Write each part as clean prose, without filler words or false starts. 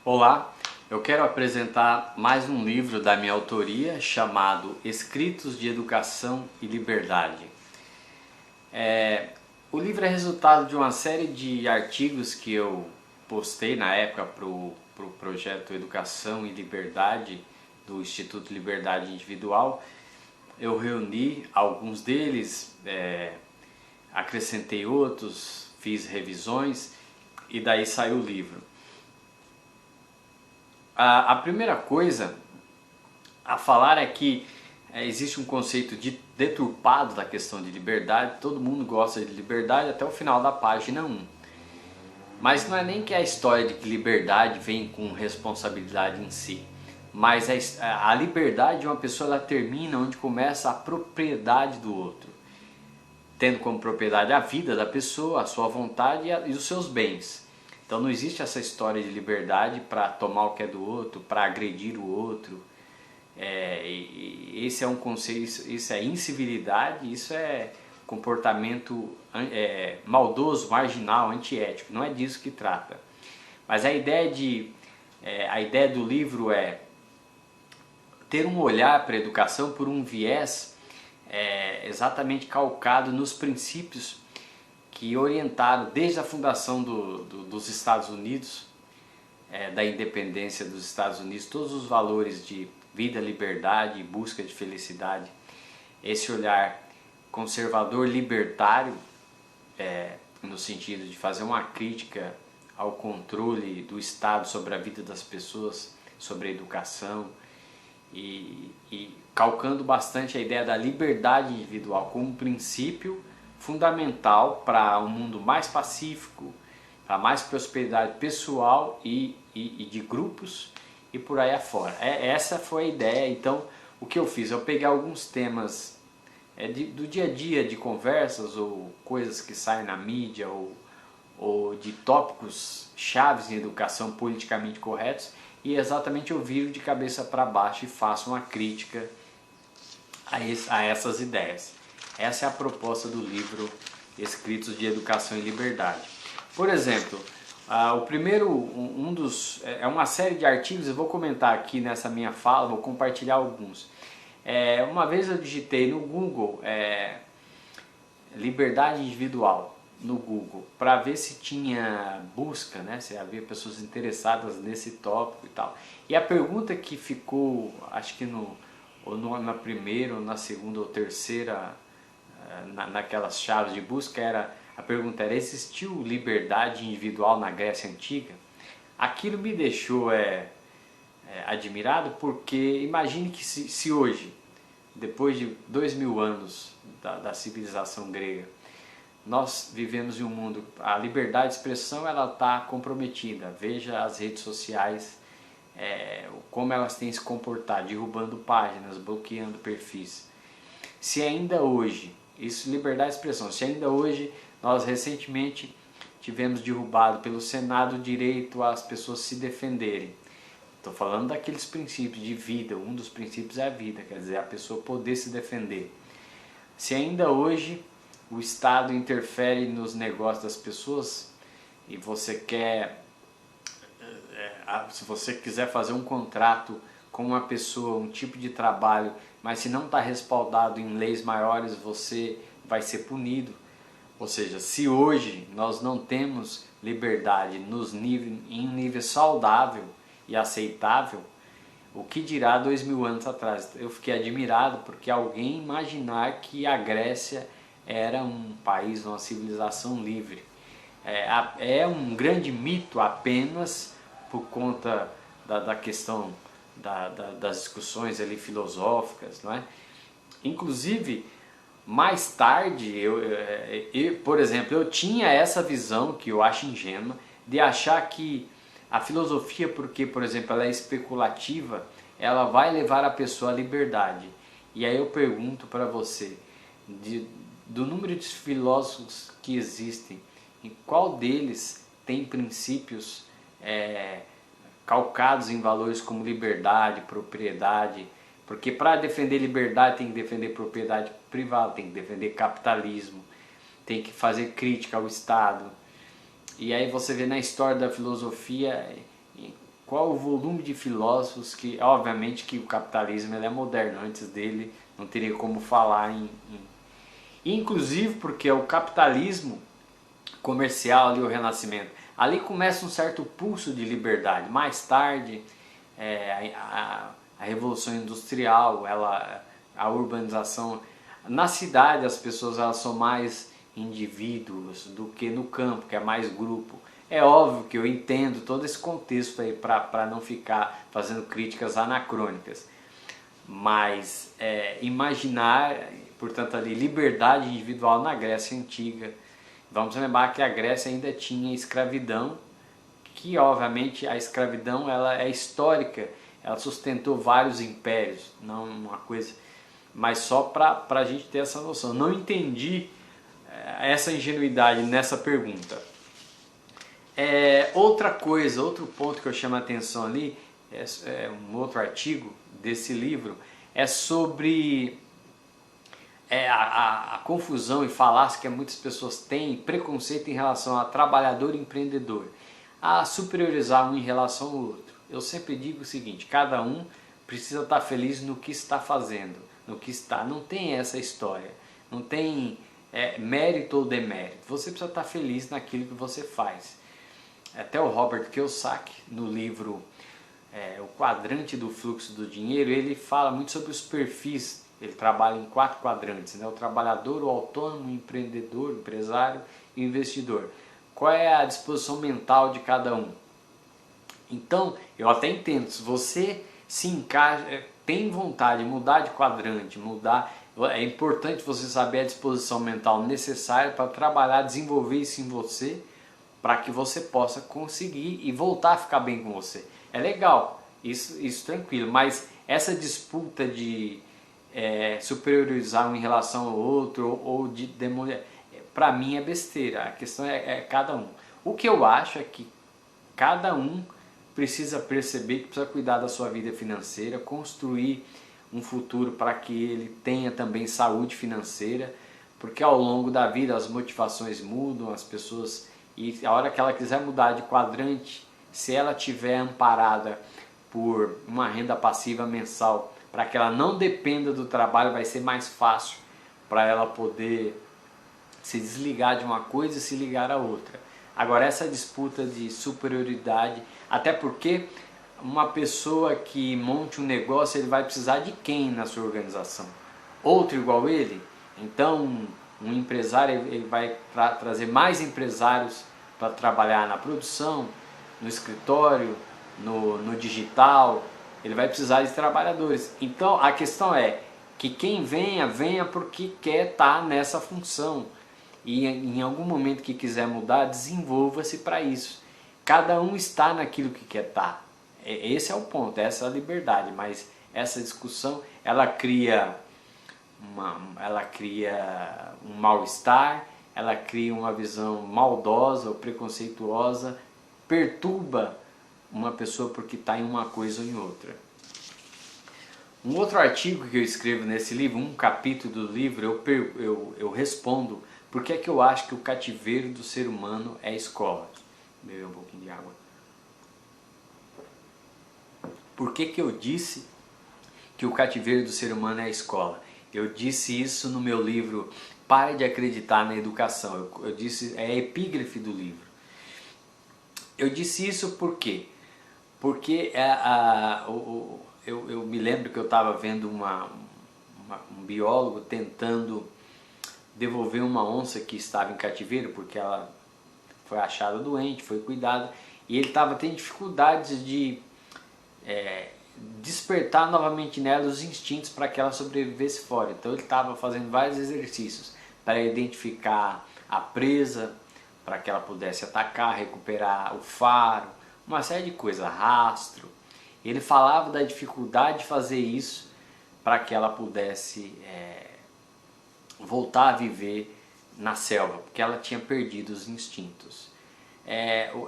Olá, eu quero apresentar mais um livro da minha autoria chamado Escritos de Educação e Liberdade. O livro é resultado de uma série de artigos que eu postei na época para o projeto Educação e Liberdade do Instituto Liberdade Individual. Eu reuni alguns deles, acrescentei outros, fiz revisões e daí saiu o livro. A primeira coisa a falar é que existe um conceito deturpado da questão de liberdade. Todo mundo gosta de liberdade até o final da página 1. Mas não é nem que a história de que liberdade vem com responsabilidade em si, mas a liberdade de uma pessoa ela termina onde começa a propriedade do outro, tendo como propriedade a vida da pessoa, a sua vontade e os seus bens. Então não existe essa história de liberdade para tomar o que é do outro, para agredir o outro. Esse é um conceito, isso é incivilidade, isso é comportamento maldoso, marginal, antiético. Não é disso que trata. Mas a ideia do livro é ter um olhar para a educação por um viés exatamente calcado nos princípios que orientaram desde a fundação dos Estados Unidos, da independência dos Estados Unidos, todos os valores de vida, liberdade e busca de felicidade. Esse olhar conservador libertário, no sentido de fazer uma crítica ao controle do Estado sobre a vida das pessoas, sobre a educação, e calcando bastante a ideia da liberdade individual como um princípio fundamental para um mundo mais pacífico, para mais prosperidade pessoal e de grupos e por aí afora. Essa foi a ideia. Então, o que eu fiz? Eu peguei alguns temas do dia a dia, de conversas ou coisas que saem na mídia ou de tópicos chaves em educação politicamente corretos e exatamente eu viro de cabeça para baixo e faço uma crítica a essas ideias. Essa é a proposta do livro Escritos de Educação e Liberdade. Por exemplo, o primeiro, é uma série de artigos, eu vou comentar aqui nessa minha fala, vou compartilhar alguns. Uma vez eu digitei no Google liberdade individual no Google para ver se tinha busca, né? Se havia pessoas interessadas nesse tópico e tal. E a pergunta que ficou, acho que na primeira ou na segunda ou terceira naquelas chaves de busca a pergunta era: existiu liberdade individual na Grécia Antiga? Aquilo me deixou admirado, porque imagine que se hoje, depois de 2000 anos da civilização grega, nós vivemos em um mundo, a liberdade de expressão ela está comprometida. Veja as redes sociais, como elas têm se comportado, derrubando páginas, bloqueando perfis. Se ainda hoje, isso liberdade de expressão, se ainda hoje nós recentemente tivemos derrubado pelo Senado o direito às pessoas se defenderem. Estou falando daqueles princípios de vida, um dos princípios é a vida, quer dizer, a pessoa poder se defender. Se ainda hoje o Estado interfere nos negócios das pessoas e se você quiser fazer um contrato com uma pessoa, um tipo de trabalho, mas se não está respaldado em leis maiores, você vai ser punido. Ou seja, se hoje nós não temos liberdade em um nível saudável e aceitável, o que dirá 2000 anos atrás? Eu fiquei admirado porque alguém imaginar que a Grécia era um país, uma civilização livre. É um grande mito apenas por conta da questão das discussões ali filosóficas, não é? Inclusive, mais tarde, por exemplo, eu tinha essa visão que eu acho ingênua de achar que a filosofia, porque, por exemplo, ela é especulativa, ela vai levar a pessoa à liberdade. E aí eu pergunto para você, do número de filósofos que existem, em qual deles tem princípios calcados em valores como liberdade, propriedade? Porque para defender liberdade tem que defender propriedade privada, tem que defender capitalismo, tem que fazer crítica ao Estado. E aí você vê na história da filosofia qual o volume de filósofos que, obviamente que o capitalismo ele é moderno, antes dele não teria como falar inclusive porque o capitalismo comercial ali, o Renascimento, ali começa um certo pulso de liberdade. Mais tarde, a Revolução Industrial, a urbanização, na cidade as pessoas elas são mais indivíduos do que no campo, que é mais grupo. É óbvio que eu entendo todo esse contexto aí para não ficar fazendo críticas anacrônicas, mas imaginar, portanto, ali liberdade individual na Grécia Antiga. Vamos lembrar que a Grécia ainda tinha escravidão, que obviamente a escravidão ela é histórica, ela sustentou vários impérios, não uma coisa, mas só para a gente ter essa noção. Não entendi essa ingenuidade nessa pergunta. Outra coisa, outro ponto que eu chamo a atenção ali, um outro artigo desse livro, é sobre a confusão e falácia que muitas pessoas têm, preconceito em relação a trabalhador e empreendedor, a superiorizar um em relação ao outro. Eu sempre digo o seguinte: cada um precisa estar feliz no que está fazendo, no que está. Não tem essa história, não tem mérito ou demérito. Você precisa estar feliz naquilo que você faz. Até o Robert Kiyosaki, no livro O Quadrante do Fluxo do Dinheiro, ele fala muito sobre os perfis. Ele trabalha em 4 quadrantes, né? O trabalhador, o autônomo, o empreendedor, o empresário e o investidor. Qual é a disposição mental de cada um? Então, eu até entendo, se você se encaixa, tem vontade de mudar de quadrante, é importante você saber a disposição mental necessária para trabalhar, desenvolver isso em você, para que você possa conseguir e voltar a ficar bem com você. É legal, isso tranquilo, mas essa disputa de superiorizar um em relação ao outro ou de demolir, para mim é besteira. A questão é cada um. O que eu acho é que cada um precisa perceber que precisa cuidar da sua vida financeira, construir um futuro para que ele tenha também saúde financeira, porque ao longo da vida as motivações mudam, as pessoas, e a hora que ela quiser mudar de quadrante, se ela tiver amparada por uma renda passiva mensal, para que ela não dependa do trabalho, vai ser mais fácil para ela poder se desligar de uma coisa e se ligar a outra. Agora, essa disputa de superioridade, até porque uma pessoa que monte um negócio, ele vai precisar de quem na sua organização? Outro igual ele? Então, um empresário ele vai trazer mais empresários para trabalhar na produção, no escritório, no digital. Ele vai precisar de trabalhadores. Então a questão é que quem venha porque quer estar nessa função. E em algum momento que quiser mudar, desenvolva-se para isso. Cada um está naquilo que quer estar. Esse é o ponto, essa é a liberdade. Mas essa discussão, ela cria um mal-estar, ela cria uma visão maldosa ou preconceituosa, perturba uma pessoa porque está em uma coisa ou em outra. Um outro artigo que eu escrevo nesse livro, um capítulo do livro, eu respondo por que é que eu acho que o cativeiro do ser humano é a escola. Beber um pouquinho de água. Por que que eu disse que o cativeiro do ser humano é a escola? Eu disse isso no meu livro Pare de Acreditar na Educação. Eu disse, é a epígrafe do livro. Eu disse isso por quê? Porque eu me lembro que eu estava vendo um biólogo tentando devolver uma onça que estava em cativeiro, porque ela foi achada doente, foi cuidada, e ele estava tendo dificuldades de despertar novamente nela os instintos para que ela sobrevivesse fora. Então ele estava fazendo vários exercícios para identificar a presa, para que ela pudesse atacar, recuperar o faro, uma série de coisas, rastro. Ele falava da dificuldade de fazer isso para que ela pudesse voltar a viver na selva, porque ela tinha perdido os instintos.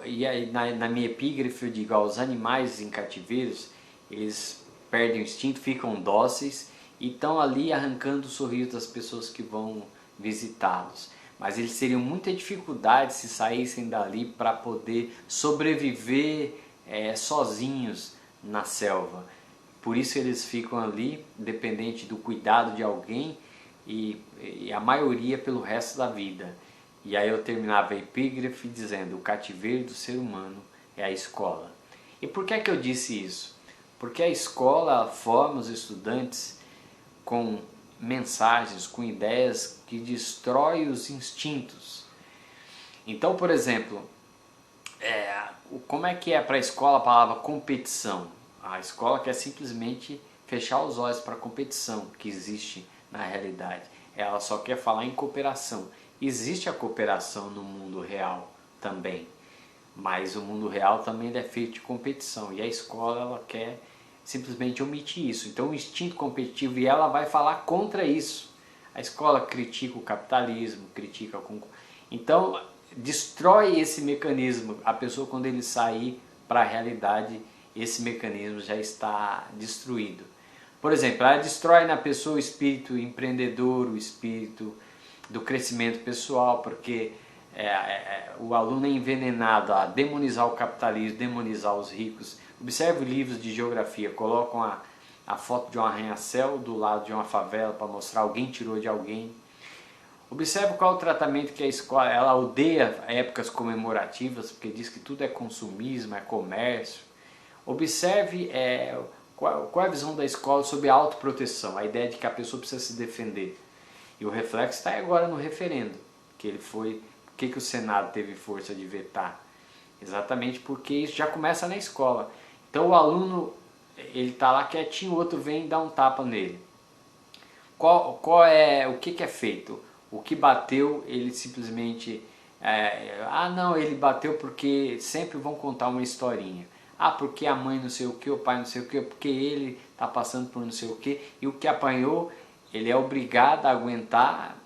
E aí, na minha epígrafe eu digo, os animais em cativeiros, eles perdem o instinto, ficam dóceis e estão ali arrancando o sorriso das pessoas que vão visitá-los. Mas eles teriam muita dificuldade se saíssem dali para poder sobreviver sozinhos na selva. Por isso eles ficam ali, dependente do cuidado de alguém, e a maioria pelo resto da vida. E aí eu terminava a epígrafe dizendo: o cativeiro do ser humano é a escola. E por que é que eu disse isso? Porque a escola forma os estudantes com mensagens, com ideias que destroem os instintos. Então, por exemplo, como é que é para a escola a palavra competição? A escola quer simplesmente fechar os olhos para a competição que existe na realidade. Ela só quer falar em cooperação. Existe a cooperação no mundo real também, mas o mundo real também é feito de competição, e a escola ela quer simplesmente omitir isso. Então o instinto competitivo, e ela vai falar contra isso. A escola critica o capitalismo, critica então destrói esse mecanismo. A pessoa, quando ele sair para a realidade, esse mecanismo já está destruído. Por exemplo, ela destrói na pessoa o espírito empreendedor, o espírito do crescimento pessoal, porque o aluno é envenenado a demonizar o capitalismo, demonizar os ricos. Observe livros de geografia, colocam a foto de um arranha-céu do lado de uma favela para mostrar alguém tirou de alguém. Observe qual é o tratamento que a escola, ela odeia épocas comemorativas, porque diz que tudo é consumismo, é comércio. Observe qual é a visão da escola sobre a autoproteção, a ideia de que a pessoa precisa se defender. E o reflexo está agora no referendo, que ele foi, por que o Senado teve força de vetar? Exatamente porque isso já começa na escola. Então o aluno, ele está lá quietinho, o outro vem e dá um tapa nele. O que é feito? O que bateu, ele simplesmente... não, ele bateu porque sempre vão contar uma historinha. Porque a mãe não sei o que, o pai não sei o que, porque ele está passando por não sei o que, e o que apanhou, ele é obrigado a aguentar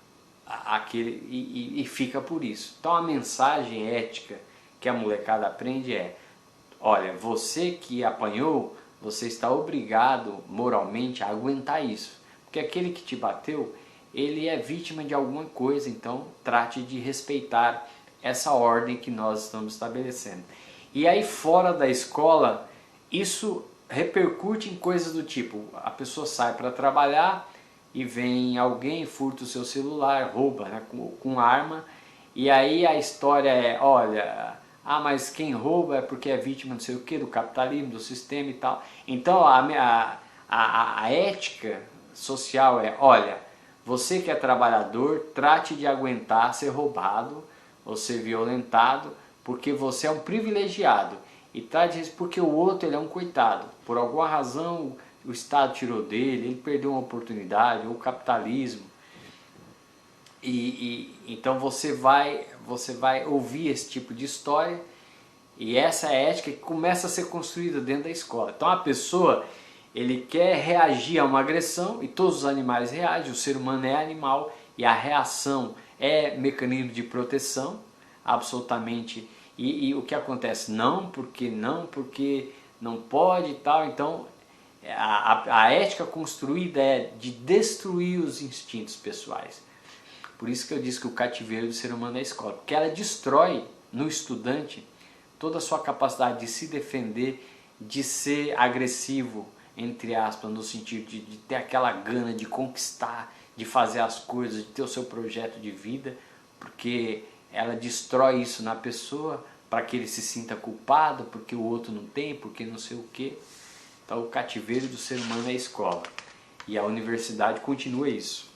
aquele e fica por isso. Então a mensagem ética que a molecada aprende olha, você que apanhou, você está obrigado moralmente a aguentar isso. Porque aquele que te bateu, ele é vítima de alguma coisa, então trate de respeitar essa ordem que nós estamos estabelecendo. E aí fora da escola, isso repercute em coisas do tipo, a pessoa sai para trabalhar e vem alguém, furta o seu celular, rouba, né, com arma, e aí a história olha, mas quem rouba é porque é vítima não sei o que, do capitalismo, do sistema e tal. Então a ética social olha, você que é trabalhador, trate de aguentar ser roubado ou ser violentado, porque você é um privilegiado, e trate isso porque o outro ele é um coitado. Por alguma razão o Estado tirou dele, ele perdeu uma oportunidade, ou o capitalismo. Então você vai ouvir esse tipo de história, e essa é a ética que começa a ser construída dentro da escola. Então a pessoa, ele quer reagir a uma agressão, e todos os animais reagem, o ser humano é animal, e a reação é mecanismo de proteção, absolutamente. E o que acontece? Não porque não pode e tal. Então a ética construída é de destruir os instintos pessoais. Por isso que eu disse que o cativeiro do ser humano é a escola, porque ela destrói no estudante toda a sua capacidade de se defender, de ser agressivo, entre aspas, no sentido de ter aquela gana de conquistar, de fazer as coisas, de ter o seu projeto de vida, porque ela destrói isso na pessoa para que ele se sinta culpado, porque o outro não tem, porque não sei o quê. Então o cativeiro do ser humano é a escola, e a universidade continua isso.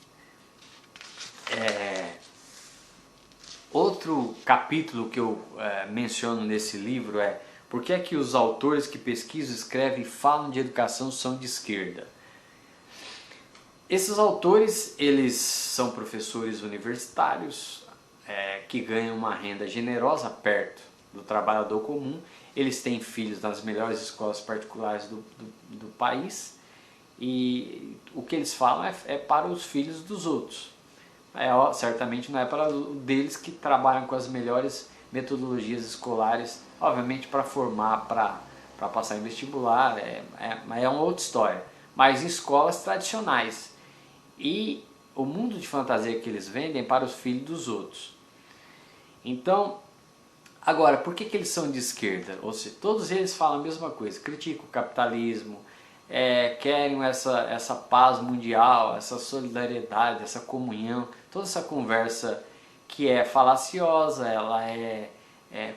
Outro capítulo que eu menciono nesse livro por que é que os autores que pesquisam, escrevem e falam de educação são de esquerda. Esses autores, eles são professores universitários que ganham uma renda generosa perto do trabalhador comum. Eles têm filhos nas melhores escolas particulares do país, e o que eles falam é para os filhos dos outros. Certamente não é para os deles, que trabalham com as melhores metodologias escolares, obviamente para formar, para passar em vestibular, é uma outra história, mas em escolas tradicionais. E o mundo de fantasia que eles vendem é para os filhos dos outros. Então Agora, por que eles são de esquerda? Ou seja, todos eles falam a mesma coisa, criticam o capitalismo, querem essa paz mundial, essa solidariedade, essa comunhão, toda essa conversa que é falaciosa, ela é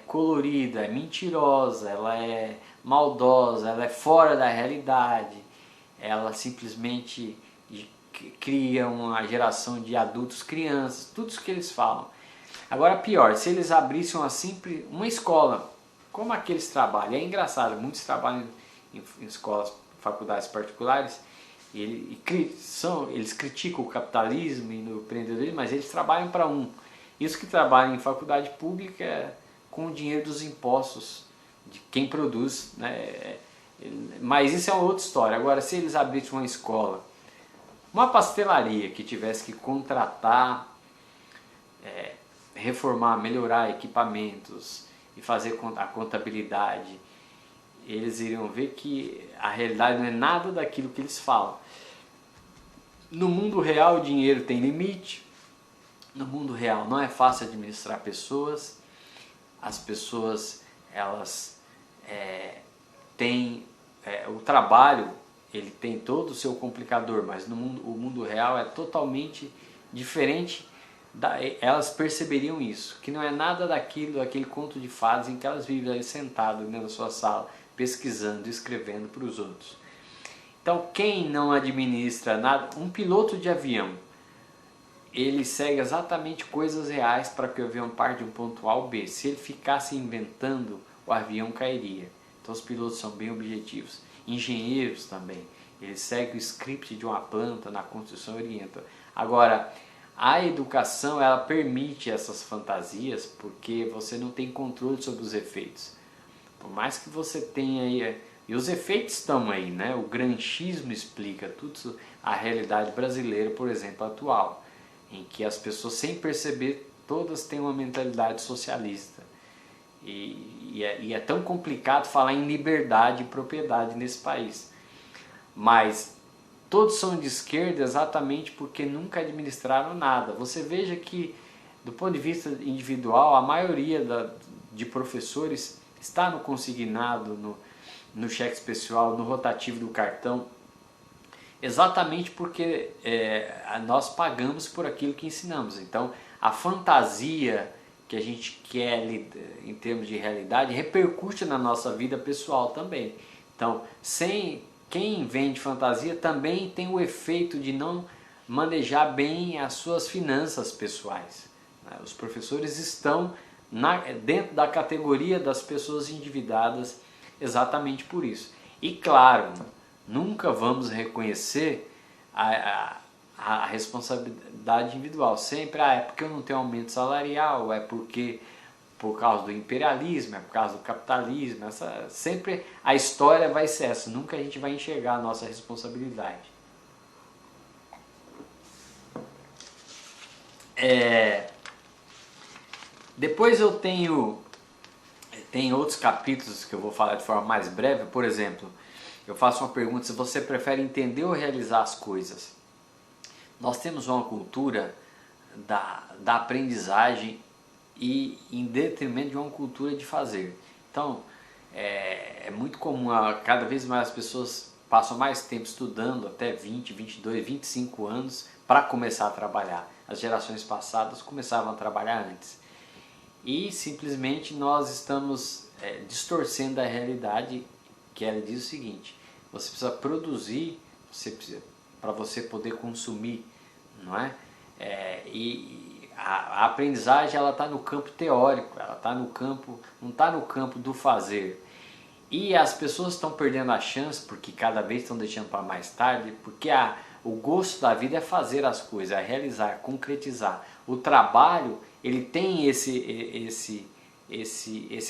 colorida, é mentirosa, ela é maldosa, ela é fora da realidade, ela simplesmente cria uma geração de adultos, crianças, tudo isso que eles falam. Agora pior, se eles abrissem uma escola, como aqueles trabalham, é engraçado, muitos trabalham em escolas, faculdades particulares, eles criticam o capitalismo e o empreendedorismo, mas eles trabalham para Isso que trabalha em faculdade pública é com o dinheiro dos impostos de quem produz, né? Mas isso é uma outra história. Agora, se eles abrissem uma escola, uma pastelaria que tivesse que contratar, reformar, melhorar equipamentos e fazer a contabilidade, eles iriam ver que a realidade não é nada daquilo que eles falam. No mundo real o dinheiro tem limite, no mundo real não é fácil administrar pessoas, as pessoas elas têm o trabalho, ele tem todo o seu complicador, mas o mundo real é totalmente diferente. Elas perceberiam isso, que não é nada daquele conto de fadas em que elas vivem ali sentadas dentro da sua sala, pesquisando, escrevendo para os outros. Então quem não administra nada, um piloto de avião, ele segue exatamente coisas reais para que o avião parte de um ponto A ao B. Se ele ficasse inventando, o avião cairia. Então os pilotos são bem objetivos. Engenheiros também, eles seguem o script de uma planta na construção e orientam. Agora, a educação ela permite essas fantasias porque você não tem controle sobre os efeitos. Por mais que você tenha aí, e os efeitos estão aí, né? O granchismo explica tudo, a realidade brasileira, por exemplo, atual, em que as pessoas, sem perceber, todas têm uma mentalidade socialista. E é tão complicado falar em liberdade e propriedade nesse país. Mas todos são de esquerda exatamente porque nunca administraram nada. Você veja que, do ponto de vista individual, a maioria de professores está no consignado, no cheque especial, no rotativo do cartão, exatamente porque nós pagamos por aquilo que ensinamos. Então, a fantasia que a gente quer em termos de realidade repercute na nossa vida pessoal também. Então, quem vende fantasia também tem o efeito de não manejar bem as suas finanças pessoais. Os professores estão dentro da categoria das pessoas endividadas exatamente por isso. E claro, nunca vamos reconhecer a responsabilidade individual. Sempre é porque eu não tenho aumento salarial, é porque por causa do imperialismo, é por causa do capitalismo. Sempre a história vai ser essa, nunca a gente vai enxergar a nossa responsabilidade. Depois eu tenho outros capítulos que eu vou falar de forma mais breve. Por exemplo, eu faço uma pergunta: se você prefere entender ou realizar as coisas? Nós temos uma cultura da aprendizagem e em detrimento de uma cultura de fazer. Então, é muito comum, cada vez mais as pessoas passam mais tempo estudando, até 20, 22, 25 anos, para começar a trabalhar. As gerações passadas começavam a trabalhar antes. E simplesmente nós estamos distorcendo a realidade, que ela diz o seguinte: você precisa produzir, para você poder consumir, não é? E a aprendizagem ela está no campo teórico, ela está no campo, não está no campo do fazer. E as pessoas estão perdendo a chance porque cada vez estão deixando para mais tarde, porque o gosto da vida é fazer as coisas, é realizar, concretizar. O trabalho ele tem esse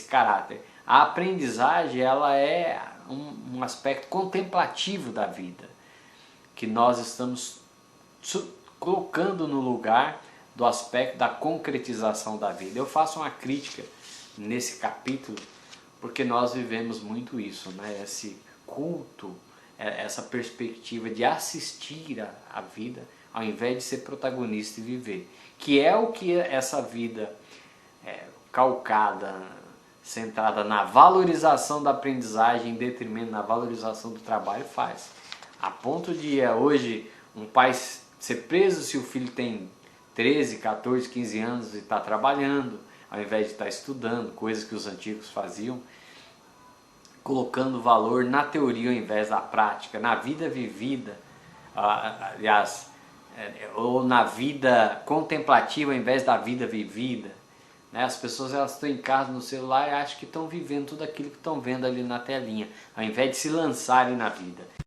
caráter. A aprendizagem ela é um aspecto contemplativo da vida, que nós estamos colocando no lugar do aspecto da concretização da vida. Eu faço uma crítica nesse capítulo porque nós vivemos muito isso, né? Esse culto, essa perspectiva de assistir a vida ao invés de ser protagonista e viver, que é o que essa vida calcada centrada na valorização da aprendizagem em detrimento da valorização do trabalho faz. A ponto de hoje um pai ser preso se o filho tem 13, 14, 15 anos e está trabalhando, ao invés de estar estudando, coisas que os antigos faziam, colocando valor na teoria ao invés da prática, na vida vivida, aliás, ou na vida contemplativa ao invés da vida vivida. As pessoas elas estão em casa no celular e acham que estão vivendo tudo aquilo que estão vendo ali na telinha, ao invés de se lançarem na vida.